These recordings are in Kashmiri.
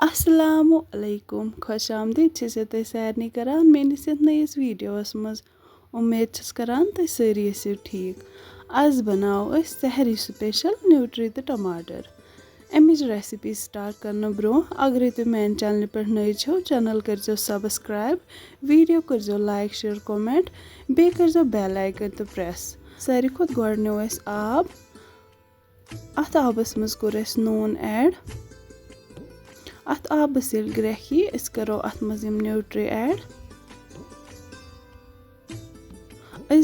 अस्सलामु अलैकुम खुश आमदीद तुम सारे करान मेनिस नयस वीडियोस मज उम्मीद करान तुम सारी ٲسِو ठीक। आज बनाओ सहरी स्पेशल न्यूट्री तो टमाटर। अमिच रेसिपी स्टार्ट करने ब्रो अगर तुम मेन चैनल पे नई छो चैनल करो सब्सक्राइब, वीडियो करो लाइक शेयर कमेंट, बे करो बेल आइकन तो प्रेस। सारी खुद गोड नो आब, अत आबस मज कोर नून ऐड। अत आबस ये ग्रेख करो अत मज न्यूट्री ऐड।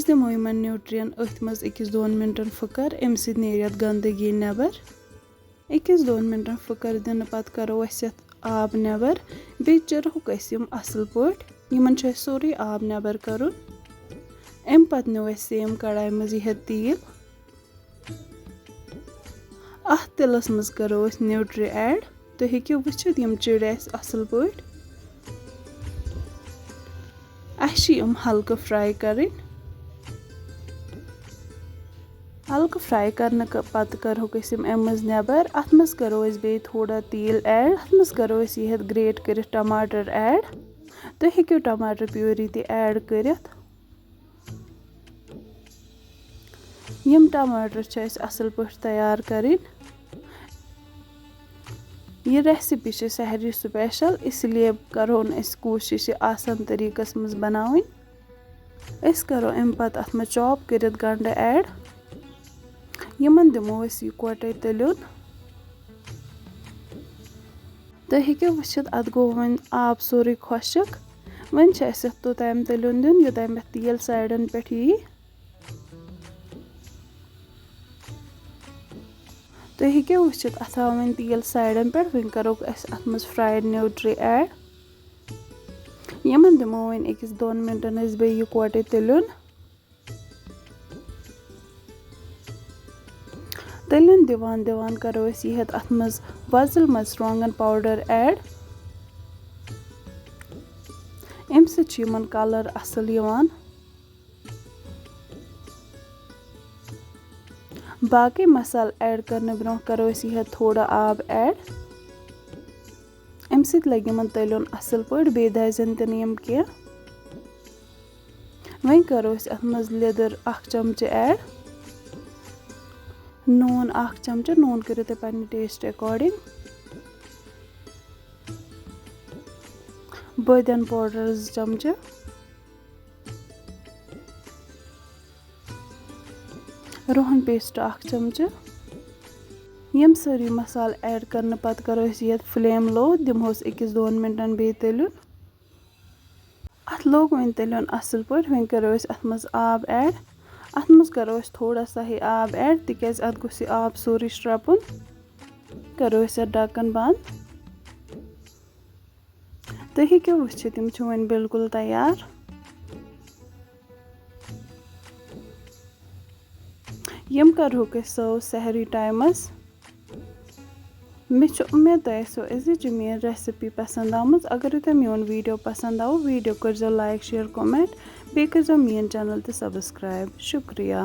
दिमो इन न्यूट्रियन अथ मज 1-2 मिनटन फकर अम नीर गंदगी नबर। 1-2 मिनटन फकर दिन पत करो आब नबर बे चुरहुक असल पे सोरे आब नबर कर। अम पत नो सेम कढ़ाई मज यह तेल। अत तिलस मज करो न्यूट्री ऐड। तुम हेकु वुचित यम चिड़ असल पे। हल्का फ्राई करें। हल्का फ्राई करने पत करोक अम मज नबर। अत मज करो बे थोड़ा तेल ऐड। अत मज करो यह ग्रेट कर टमाटर ऐड। तुम हेकु टमाटर प्यूरी ते ऐड कर। यम टमाटर असल पे तैयार करें। यह रेसिपी सहरी स्पेशल इसलिए करो कोशिश आसान तरीकस मज बनावि। करो अम पत अत मज चॉप कर गंडे ऐड। यमन दिमो इकवटे तलन। तुम हेकु वुचित अत गो वन आब सोरे खुशक। वन तोताम तलन दिन योताम तेल साइडन पे यी। तुम हेकु वुचित अत वन तेल साइडन पे वन करो अत मज फ्राइड न्यूट्री ऐड। यमन दिमो वन 1-2 मिनटन बे इकवटे तलन। तलन दिवान दिवान करो यह अत मज वजल मर्चुवांगन पाउडर ऐड। अम समन कलर असल यवान। बाकी मसाल ऐड करने ब्रो करो यह थोड़ा आब ऐड। अम लगे यमन तलन असल पे बे दजन तम कह। वन करो अत मज लिदर 1 चमचे ऐड। नून 1 चमचे। नून करो तुम पन्ने टेस्ट अकॉर्डिंग। बदियन पाउडर 2 चमचे। रोहन पेस्ट 1 चमचे। यम सारी मसाल ऐड करने पत करो यह फ्लेम लो दिमोस 1-2 मिनटन बे तलन। अत लोग वन तलन असल पे वन करो अत मज आब ऐड। अत मज करो थोड़ा सा ही आब ऐड तिकाज अत गोस आब सोरे श्रपुन। करो ढक्कन बंद। तुम हेकु वुचित यम वन बिल्कुल तैयार। यम करोक सर्व सहरी टाइमस। मे उम्मीद तुम मेरी रेसिपी पसंद आम। अगर तुम मोन वीडियो पसंद आव वीडियो करो लाइक शेयर कमेंट, बे करो मेन चैनल तो सब्सक्राइब। शुक्रिया।